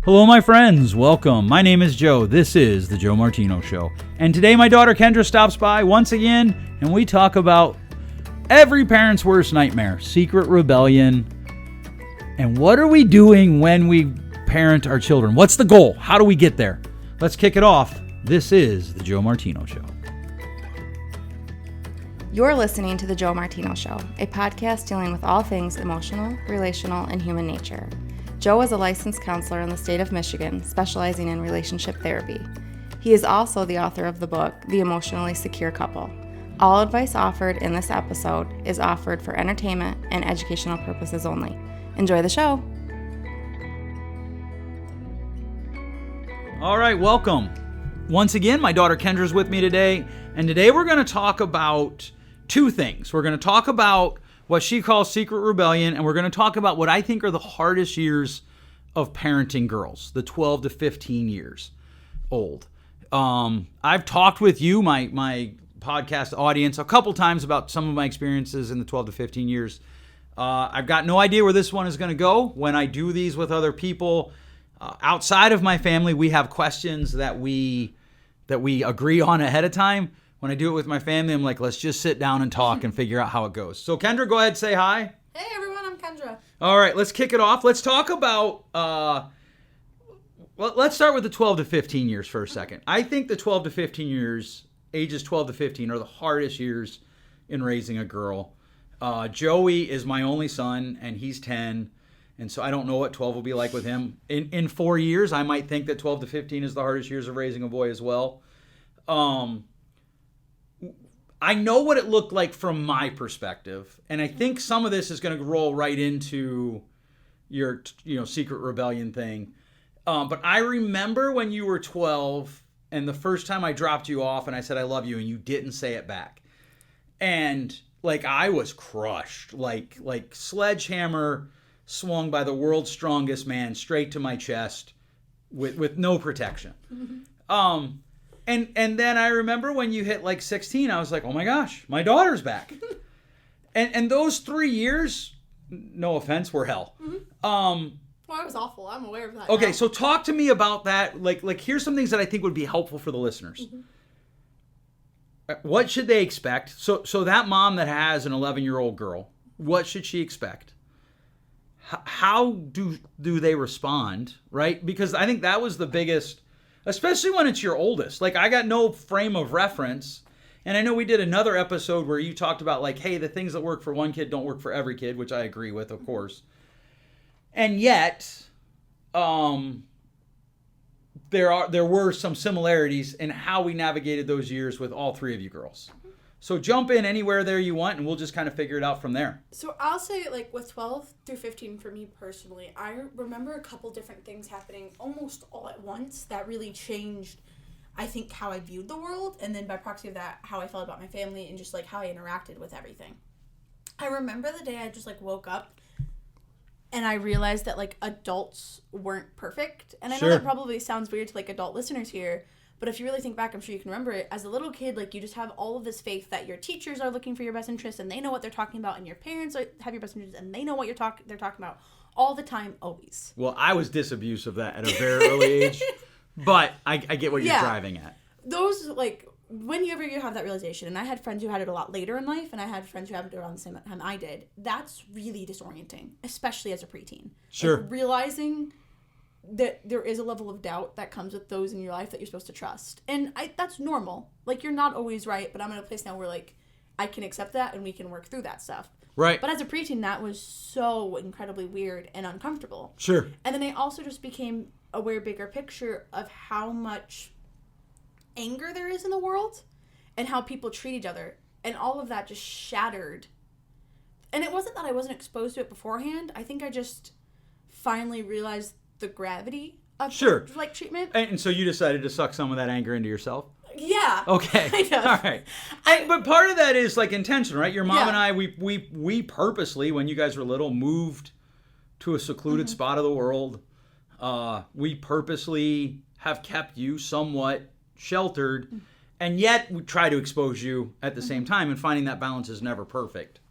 Hello, my friends. Welcome. My name is Joe. This is the Joe Martino Show. And today my daughter Kendra stops by once again, and we talk about every parent's worst nightmare, secret rebellion, and what are we doing when we parent our children? What's the goal? How do we get there? Let's kick it off. This is the Joe Martino Show. You're listening to the Joe Martino Show, a podcast dealing with all things emotional, relational, and human nature. Joe is a licensed counselor in the state of Michigan, specializing in relationship therapy. He is also the author of the book, The Emotionally Secure Couple. All advice offered in this episode is offered for entertainment and educational purposes only. Enjoy the show. All right, welcome. Once again, my daughter Kendra's with me today, and today we're going to talk about two things. We're going to talk about what she calls secret rebellion, and we're going to talk about what I think are the hardest years of parenting girls, the 12 to 15 years old. I've talked with you, my podcast audience, a couple times about some of my experiences in the 12 to 15 years. I've got no idea where this one is going to go. When I do these with other people outside of my family, we have questions that we agree on ahead of time. When I do it with my family, I'm like, let's just sit down and talk and figure out how it goes. So Kendra, go ahead, say hi. Hey everyone, I'm Kendra. All right, let's kick it off. Let's talk about, let's start with the 12 to 15 years for a second. I think the 12 to 15 years, ages 12 to 15, are the hardest years in raising a girl. Joey is my only son, and he's 10, and so I don't know what 12 will be like with him. In 4 years, I might think that 12 to 15 is the hardest years of raising a boy as well. I know what it looked like from my perspective, and I think some of this is going to roll right into your, secret rebellion thing. But I remember when you were 12, and the first time I dropped you off, and I said I love you, and you didn't say it back, and I was crushed, like sledgehammer swung by the world's strongest man straight to my chest, with no protection. Mm-hmm. And then I remember when you hit 16, I was like, oh my gosh, my daughter's back. and those 3 years, no offense, were hell. Mm-hmm. Well, it was awful. I'm aware of that. Okay, now. so talk to me about that. Here's some things that I think would be helpful for the listeners. Mm-hmm. What should they expect? So that mom that has an 11-year-old girl, what should she expect? How do they respond, right? Because I think that was the biggest... Especially when it's your oldest. I got no frame of reference. And I know we did another episode where you talked about, hey, the things that work for one kid don't work for every kid, which I agree with, of course. And yet, there were some similarities in how we navigated those years with all three of you girls. So jump in anywhere there you want, and we'll just kind of figure it out from there. So I'll say, with 12 through 15, for me personally, I remember a couple different things happening almost all at once that really changed, I think, how I viewed the world, and then by proxy of that, how I felt about my family and just, how I interacted with everything. I remember the day I just, woke up, and I realized that, adults weren't perfect. And I know that probably sounds weird to, adult listeners here, but if you really think back, I'm sure you can remember it. As a little kid, you just have all of this faith that your teachers are looking for your best interests and they know what they're talking about, and your parents have your best interests and they know what they're talking about all the time, always. Well, I was disabused of that at a very early age, but I get what you're driving at. Those, whenever you have that realization, and I had friends who had it a lot later in life, and I had friends who had it around the same time I did, that's really disorienting, especially as a preteen. Sure. Realizing that there is a level of doubt that comes with those in your life that you're supposed to trust. And that's normal. You're not always right, but I'm in a place now where, I can accept that and we can work through that stuff. Right. But as a preteen, that was so incredibly weird and uncomfortable. Sure. And then I also just became aware, bigger picture, of how much anger there is in the world and how people treat each other. And all of that just shattered. And it wasn't that I wasn't exposed to it beforehand. I think I just finally realized the gravity of treatment. And so you decided to suck some of that anger into yourself? Yeah. Okay. Kind of. All right. But part of that is intentional, right? Your mom and I, we purposely, when you guys were little, moved to a secluded spot of the world. We purposely have kept you somewhat sheltered, and yet we try to expose you at the same time, and finding that balance is never perfect.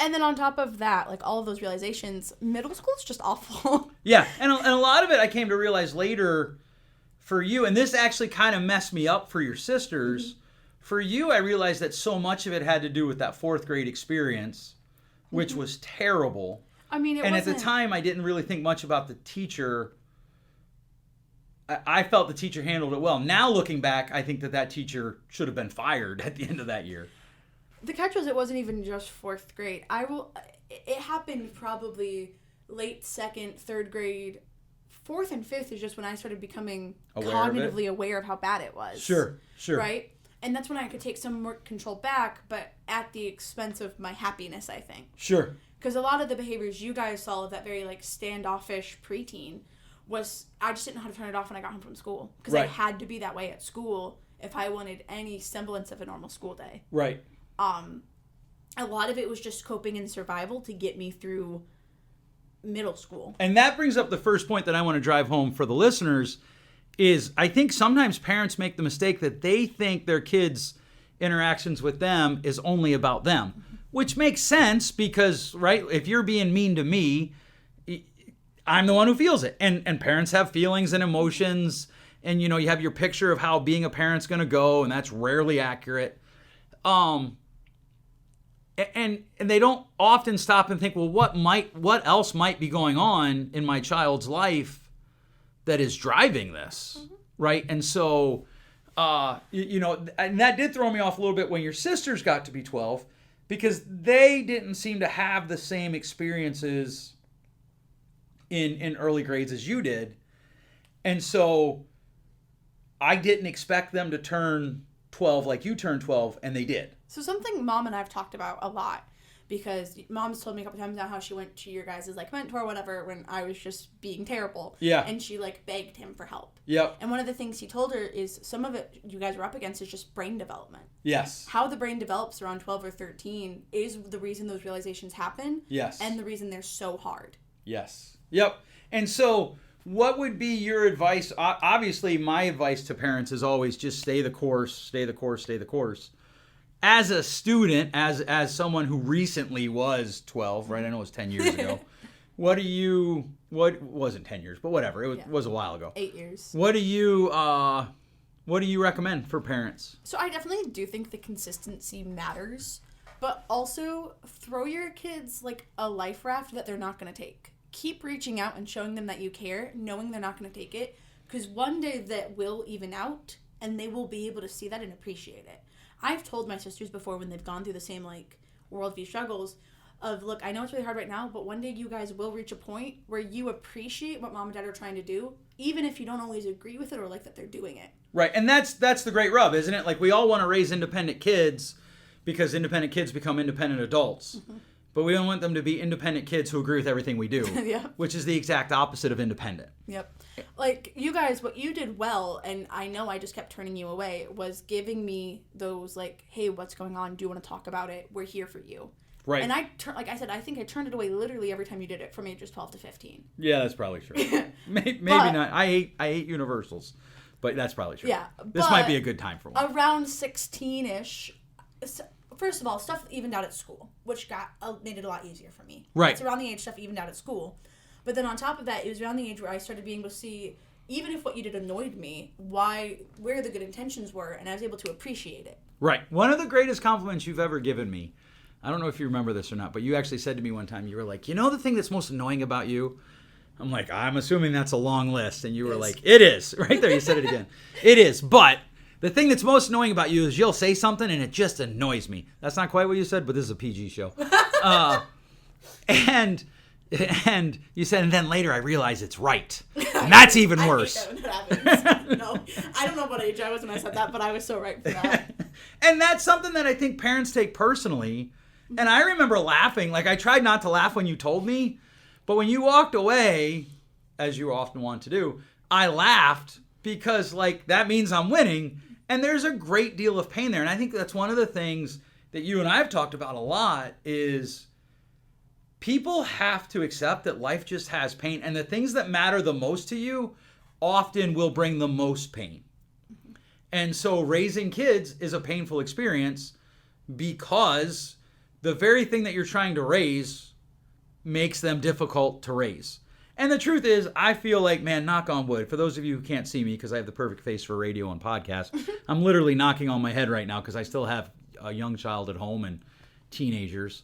And then on top of that, like all of those realizations, middle school is just awful. Yeah, and a lot of it I came to realize later for you, and this actually kind of messed me up for your sisters. For you, I realized that so much of it had to do with that 4th grade experience, which was terrible. I mean, at the time, I didn't really think much about the teacher. I felt the teacher handled it well. Now, looking back, I think that teacher should have been fired at the end of that year. The catch was it wasn't even just 4th grade. It happened probably late 2nd, 3rd grade. 4th and 5th is just when I started becoming cognitively aware of how bad it was. Sure. Right? And that's when I could take some more control back, but at the expense of my happiness, I think. Sure. Because a lot of the behaviors you guys saw of that very, like, standoffish preteen was I just didn't know how to turn it off when I got home from school. Because I had to be that way at school if I wanted any semblance of a normal school day. Right. A lot of it was just coping and survival to get me through middle school. And that brings up the first point that I want to drive home for the listeners is I think sometimes parents make the mistake that they think their kids' interactions with them is only about them, which makes sense because, right, if you're being mean to me, I'm the one who feels it. And parents have feelings and emotions, and, you know, you have your picture of how being a parent's going to go, and that's rarely accurate. And they don't often stop and think, well, what else might be going on in my child's life that is driving this, right? And so, you know, and that did throw me off a little bit when your sisters got to be 12 because they didn't seem to have the same experiences in early grades as you did. And so I didn't expect them to turn 12 like you turned 12, and they did. So something Mom and I have talked about a lot, because Mom's told me a couple times now how she went to your guys' like mentor or whatever when I was just being terrible. Yeah. And she like begged him for help. Yep. And one of the things he told her is some of it you guys were up against is just brain development. Yes. How the brain develops around 12 or 13 is the reason those realizations happen. Yes. And the reason they're so hard. Yes. Yep. And so what would be your advice? Obviously, my advice to parents is always just stay the course, stay the course, stay the course. As a student, as someone who recently was 12, right? I know it was 10 years ago. What wasn't 10 years, but whatever. It was a while ago. 8 years. What do you recommend for parents? So I definitely do think the consistency matters, but also throw your kids like a life raft that they're not going to take. Keep reaching out and showing them that you care, knowing they're not going to take it, because one day that will even out and they will be able to see that and appreciate it. I've told my sisters before when they've gone through the same like worldview struggles of, look, I know it's really hard right now, but one day you guys will reach a point where you appreciate what Mom and Dad are trying to do, even if you don't always agree with it or like that they're doing it. Right, and that's the great rub, isn't it? Like, we all want to raise independent kids because independent kids become independent adults. Mm-hmm. But we don't want them to be independent kids who agree with everything we do, yeah. Which is the exact opposite of independent. Yep. Like, you guys, what you did well, and I know I just kept turning you away, was giving me those, like, hey, what's going on? Do you want to talk about it? We're here for you. Right. And like I said, I think I turned it away literally every time you did it from ages 12 to 15. Yeah, that's probably true. Maybe not. I hate universals, but that's probably true. Yeah. This might be a good time for one. Around 16-ish, first of all, stuff evened out at school, which made it a lot easier for me. Right. It's around the age stuff evened out at school. But then on top of that, it was around the age where I started being able to see, even if what you did annoyed me, where the good intentions were, and I was able to appreciate it. Right. One of the greatest compliments you've ever given me, I don't know if you remember this or not, but you actually said to me one time, you were like, you know the thing that's most annoying about you? I'm like, I'm assuming that's a long list. And you were like, it is. Right there, you said it again. It is. But the thing that's most annoying about you is you'll say something and it just annoys me. That's not quite what you said, but this is a PG show. And you said, and then later I realize it's right. And that's even worse. I hate that when that happens. No, I don't know what age I was when I said that, but I was so right for that. And that's something that I think parents take personally. And I remember laughing. Like, I tried not to laugh when you told me, but when you walked away, as you often want to do, I laughed because, like, that means I'm winning. And there's a great deal of pain there. And I think that's one of the things that you and I have talked about a lot is people have to accept that life just has pain. And the things that matter the most to you often will bring the most pain. And so raising kids is a painful experience because the very thing that you're trying to raise makes them difficult to raise. And the truth is, I feel like, man, knock on wood, for those of you who can't see me because I have the perfect face for radio and podcast, I'm literally knocking on my head right now because I still have a young child at home and teenagers.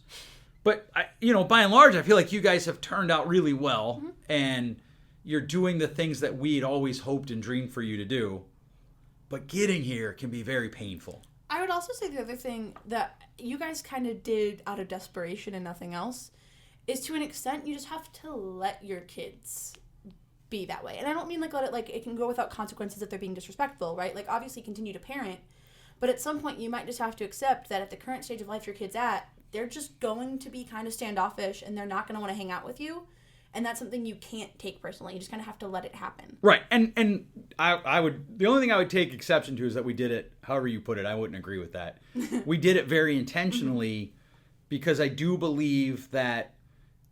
But, by and large, I feel like you guys have turned out really well, and you're doing the things that we'd always hoped and dreamed for you to do. But getting here can be very painful. I would also say the other thing that you guys kind of did out of desperation and nothing else is, to an extent, you just have to let your kids be that way. And I don't mean let it, it can go without consequences if they're being disrespectful, right? Obviously continue to parent, but at some point you might just have to accept that at the current stage of life your kid's at, they're just going to be kind of standoffish and they're not going to want to hang out with you. And that's something you can't take personally. You just kind of have to let it happen. Right. And I would, the only thing I would take exception to is that we did it, however you put it, I wouldn't agree with that. We did it very intentionally because I do believe that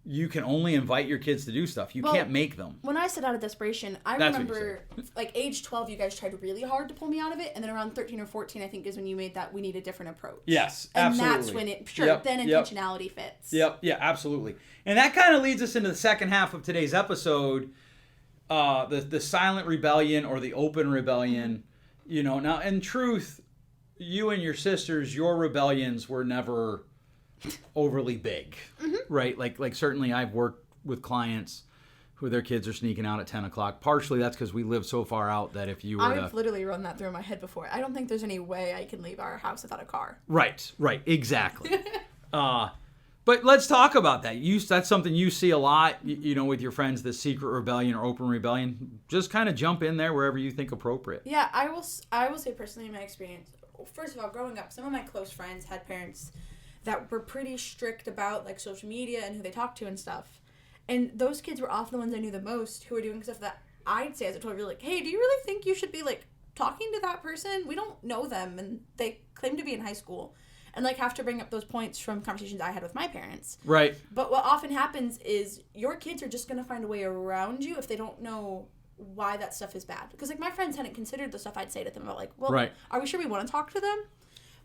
you can only invite your kids to do stuff. You can't make them. When I said out of desperation, I remember, age 12, you guys tried really hard to pull me out of it. And then around 13 or 14, I think, is when you made that we need a different approach. Yes, absolutely. And that's when intentionality fits. Yep, yeah, absolutely. And that kind of leads us into the second half of today's episode, the silent rebellion or the open rebellion. Now, in truth, you and your sisters, your rebellions were never overly big, right? Like certainly I've worked with clients who their kids are sneaking out at 10 o'clock. Partially that's because we live so far out that if you were I've literally run that through my head before. I don't think there's any way I can leave our house without a car. Right, exactly. But let's talk about that. That's something you see a lot, with your friends, the secret rebellion or open rebellion. Just kind of jump in there wherever you think appropriate. Yeah, I will say personally in my experience, first of all, growing up, some of my close friends had parents that were pretty strict about social media and who they talked to and stuff. And those kids were often the ones I knew the most who were doing stuff that I'd say as a total really hey, do you really think you should be talking to that person? We don't know them and they claim to be in high school. And have to bring up those points from conversations I had with my parents. Right. But what often happens is your kids are just going to find a way around you if they don't know why that stuff is bad. Because my friends hadn't considered the stuff I'd say to them about are we sure we want to talk to them?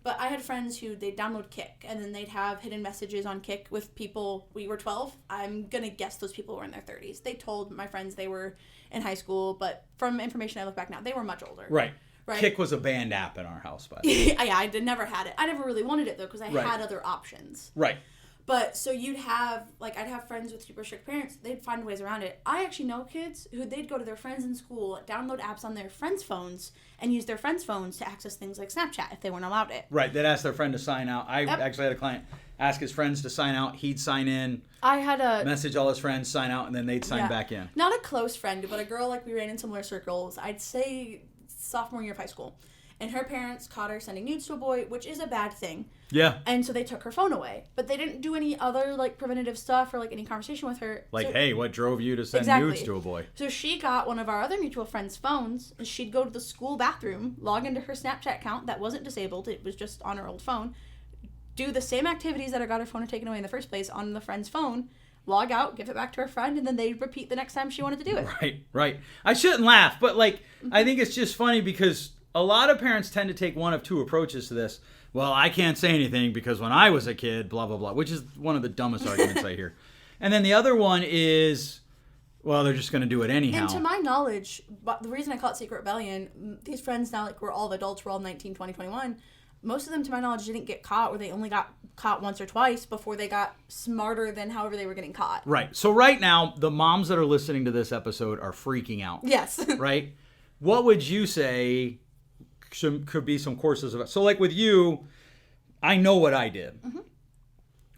But I had friends who they'd download Kik, and then they'd have hidden messages on Kik with people. We were 12. I'm going to guess those people were in their 30s. They told my friends they were in high school, but from information I look back now, they were much older. Right. Kik was a banned app in our house, by the way. Yeah, I never had it. I never really wanted it, though, because I had other options. Right. But so you'd have, I'd have friends with super strict parents. They'd find ways around it. I actually know kids who they'd go to their friends in school, download apps on their friends' phones, and use their friends' phones to access things like Snapchat if they weren't allowed it. Right. They'd ask their friend to sign out. I actually had a client ask his friends to sign out. He'd sign in. I had a message all his friends, sign out, and then they'd sign back in. Not a close friend, but a girl we ran in similar circles. I'd say sophomore year of high school. And her parents caught her sending nudes to a boy, which is a bad thing. Yeah. And so they took her phone away. But they didn't do any other, preventative stuff or, any conversation with her. Hey, what drove you to send nudes to a boy? So she got one of our other mutual friends' phones, and she'd go to the school bathroom, log into her Snapchat account that wasn't disabled. It was just on her old phone. Do the same activities that got her phone taken away in the first place on the friend's phone. Log out, give it back to her friend, and then they'd repeat the next time she wanted to do it. Right. I shouldn't laugh, but, I think it's just funny because a lot of parents tend to take one of two approaches to this. Well, I can't say anything because when I was a kid, blah, blah, blah, which is one of the dumbest arguments I hear. And then the other one is, well, they're just going to do it anyhow. And to my knowledge, but the reason I call it secret rebellion, these friends now, we're all adults, we're all 19, 20, 21. Most of them, to my knowledge, didn't get caught, or they only got caught once or twice before they got smarter than however they were getting caught. Right. So right now, the moms that are listening to this episode are freaking out. Yes. Right? What would you say could be some courses of it? So with you, I know what I did. Mm-hmm.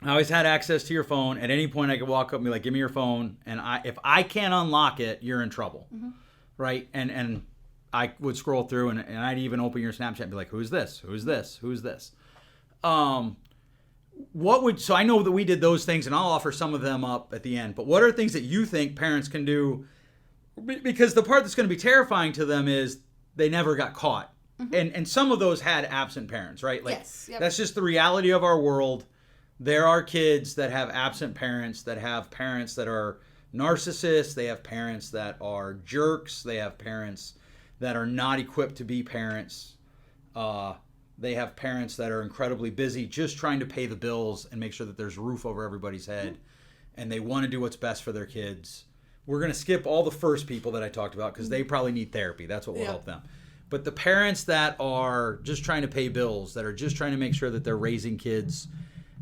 I always had access to your phone. At any point I could walk up and be give me your phone, and if I can't unlock it, you're in trouble. Mm-hmm. Right? And I would scroll through and I'd even open your Snapchat and be who's this? Who's this? Who's this? So I know that we did those things, and I'll offer some of them up at the end, but what are things that you think parents can do? Because the part that's going to be terrifying to them is they never got caught. Mm-hmm. And some of those had absent parents, right? Yes. Yep. That's just the reality of our world. There are kids that have absent parents, that have parents that are narcissists. They have parents that are jerks. They have parents that are not equipped to be parents. They have parents that are incredibly busy just trying to pay the bills and make sure that there's a roof over everybody's head. And they want to do what's best for their kids. We're going to skip all the first people that I talked about because they probably need therapy. That's what will help them. But the parents that are just trying to pay bills, that are just trying to make sure that they're raising kids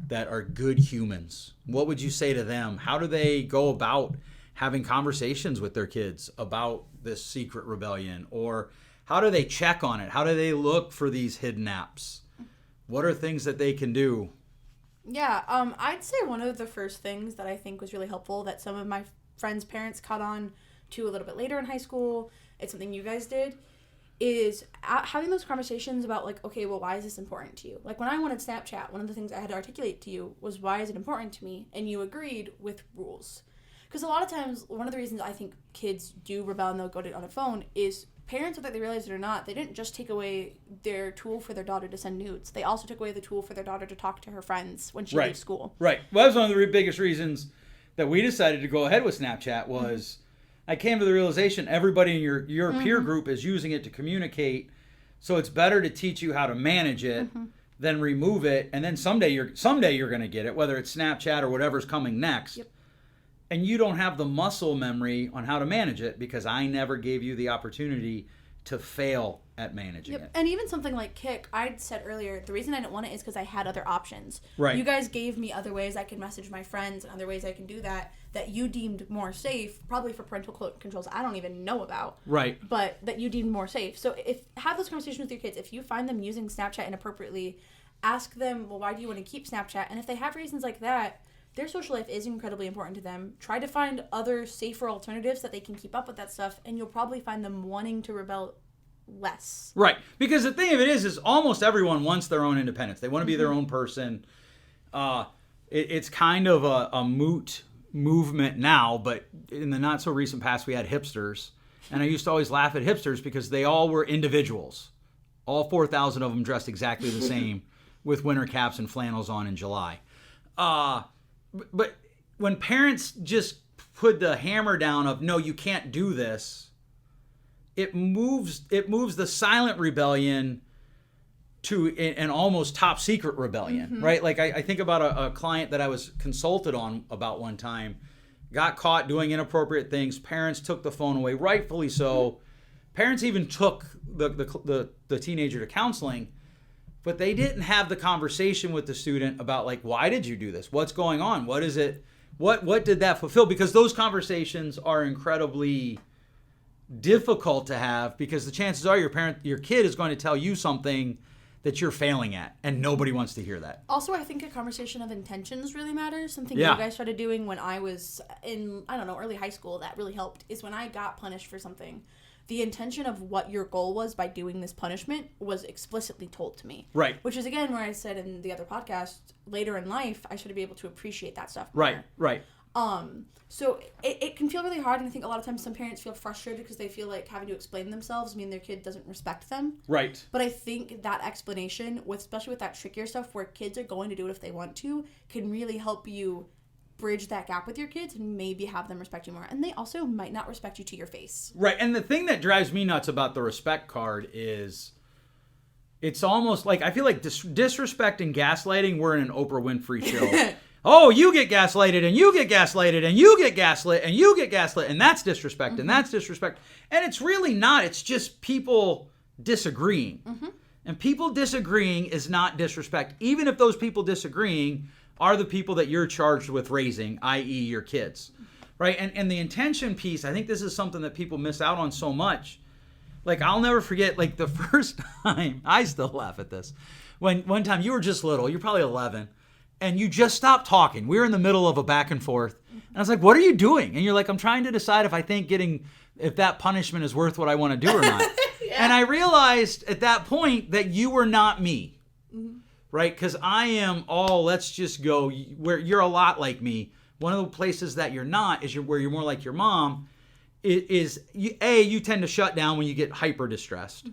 that are good humans, what would you say to them? How do they go about having conversations with their kids about this secret rebellion? Or how do they check on it? How do they look for these hidden apps? What are things that they can do? Yeah, I'd say one of the first things that I think was really helpful that some of my friends' parents caught on to a little bit later in high school, it's something you guys did, is having those conversations about, like, okay, well, why is this important to you? Like, when I wanted Snapchat, one of the things I had to articulate to you was, why is it important to me? And you agreed with rules. Because a lot of times, one of the reasons I think kids do rebel and they'll go on their phone is parents, whether they realize it or not, they didn't just take away their tool for their daughter to send nudes. They also took away the tool for their daughter to talk to her friends when she leaves school. Right. Well, that was one of the biggest reasons that we decided to go ahead with Snapchat was I came to the realization everybody in your peer group is using it to communicate, so it's better to teach you how to manage it than remove it, and then someday you're going to get it, whether it's Snapchat or whatever's coming next. Yep. And you don't have the muscle memory on how to manage it because I never gave you the opportunity to fail at managing it. And even something like Kik, I said earlier, the reason I didn't want it is because I had other options. Right. You guys gave me other ways I can message my friends and other ways I can do that you deemed more safe, probably for parental controls I don't even know about. Right. But that you deemed more safe. So have those conversations with your kids. If you find them using Snapchat inappropriately, ask them, well, why do you want to keep Snapchat? And if they have reasons like that, their social life is incredibly important to them. Try to find other safer alternatives that they can keep up with that stuff, and you'll probably find them wanting to rebel less. Right. Because the thing of it is almost everyone wants their own independence. They want to be their own person. It's kind of a moot movement now, but in the not so recent past we had hipsters, and I used to always laugh at hipsters because they all were individuals. All 4,000 of them dressed exactly the same with winter caps and flannels on in July. But when parents just put the hammer down of, no, you can't do this, it moves the silent rebellion to an almost top secret rebellion, right? Like I think about a client that I was consulted on about one time, got caught doing inappropriate things. Parents took the phone away, rightfully so. Parents even took the teenager to counseling, but they didn't have the conversation with the student about, like, why did you do this? What's going on? What is it? What did that fulfill? Because those conversations are incredibly difficult to have because the chances are your kid is going to tell you something that you're failing at, and nobody wants to hear that. Also, I think a conversation of intentions really matters. Something you guys started doing when I was in, early high school that really helped is when I got punished for something. The intention of what your goal was by doing this punishment was explicitly told to me. Right. Which is, again, where I said in the other podcast, later in life, I should be able to appreciate that stuff more. Right. So it can feel really hard, and I think a lot of times some parents feel frustrated because they feel like having to explain themselves mean their kid doesn't respect them. Right. But I think that explanation, especially with that trickier stuff where kids are going to do it if they want to, can really help you bridge that gap with your kids and maybe have them respect you more. And they also might not respect you to your face. Right. And the thing that drives me nuts about the respect card is it's almost like I feel like disrespect and gaslighting, we're in an Oprah Winfrey show. Oh, you get gaslighted, and you get gaslighted, and you get gaslit, and you get gaslit, and that's disrespect, and that's disrespect. And it's really not. It's just people disagreeing. And people disagreeing is not disrespect, even if those people disagreeing are the people that you're charged with raising, i.e. your kids. Right? And the intention piece, I think this is something that people miss out on so much. Like, I'll never forget, like, the first time, I still laugh at this, when one time you were just little, you're probably 11, and you just stopped talking. We were in the middle of a back and forth. And I was like, what are you doing? And you're like, I'm trying to decide if that punishment is worth what I want to do or not. And I realized at that point that you were not me. Right? Because I am let's just go, where you're a lot like me. One of the places that you're not is where you're more like your mom. You tend to shut down when you get hyper distressed.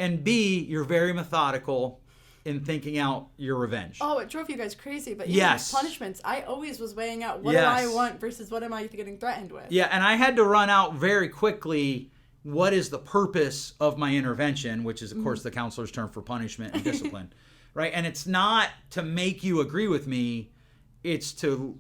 And B, you're very methodical in thinking out your revenge. Oh, it drove you guys crazy, but yes. Punishments, I always was weighing out what do I want versus what am I getting threatened with. Yeah, and I had to run out very quickly what is the purpose of my intervention, which is, of course, the counselor's term for punishment and discipline, right? And it's not to make you agree with me. It's to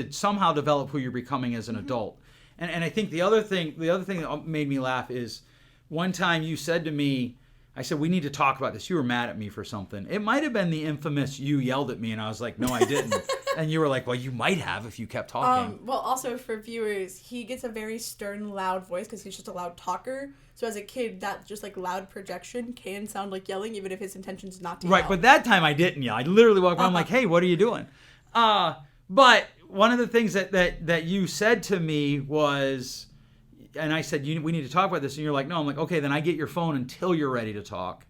somehow develop who you're becoming as an adult. And I think the other thing that made me laugh is one time you said to me, I said, we need to talk about this. You were mad at me for something. It might have been the infamous you yelled at me, and I was like, no, I didn't. And you were like, well, you might have if you kept talking. Well, also for viewers, he gets a very stern, loud voice because he's just a loud talker. So as a kid, that just like loud projection can sound like yelling, even if his intention is not to Right, yell. but that time I didn't yell. I literally walked around, I'm like, hey, what are you doing? But one of the things that you said to me was, and I said, we need to talk about this. And you're like, no. I'm like, okay, then I get your phone until you're ready to talk.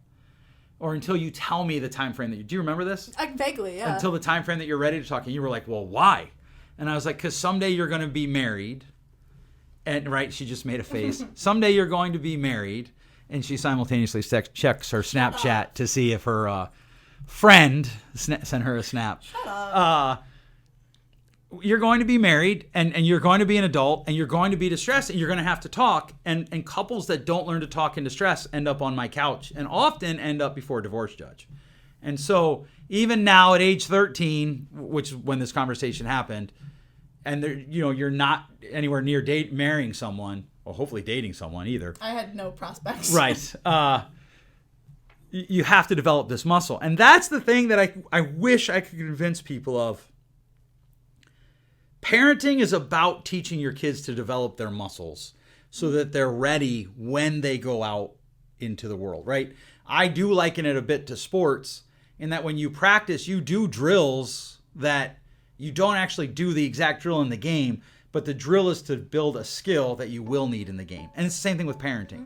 Or until you tell me the time frame that do you remember this? Vaguely, yeah. Until the time frame that you're ready to talk. And you were like, well, why? And I was like, because someday you're going to be married. And right, she just made a face. Someday you're going to be married. And she simultaneously checks her Snapchat to see if her friend sent her a snap. Shut up. You're going to be married and you're going to be an adult and you're going to be distressed and you're going to have to talk. And couples that don't learn to talk in distress end up on my couch and often end up before a divorce judge. And so even now at age 13, which is when this conversation happened, and you're not anywhere near marrying someone, or hopefully dating someone either. I had no prospects. Right. You have to develop this muscle. And that's the thing that I wish I could convince people of. Parenting is about teaching your kids to develop their muscles so that they're ready when they go out into the world, right? I do liken it a bit to sports in that when you practice, you do drills that you don't actually do the exact drill in the game, but the drill is to build a skill that you will need in the game. And it's the same thing with parenting.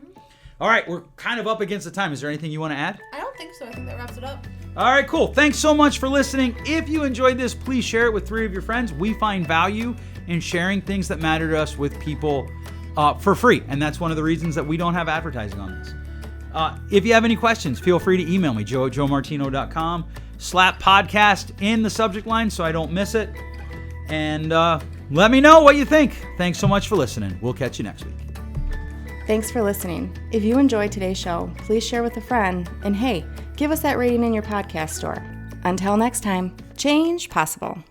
All right, we're kind of up against the time. Is there anything you want to add? I don't think so. I think that wraps it up. All right, cool. Thanks so much for listening. If you enjoyed this, please share it with 3 of your friends. We find value in sharing things that matter to us with people for free. And that's one of the reasons that we don't have advertising on this. If you have any questions, feel free to email me, joe@joemartino.com. Slap podcast in the subject line so I don't miss it. And let me know what you think. Thanks so much for listening. We'll catch you next week. Thanks for listening. If you enjoyed today's show, please share with a friend. And hey, give us that rating in your podcast store. Until next time, change possible.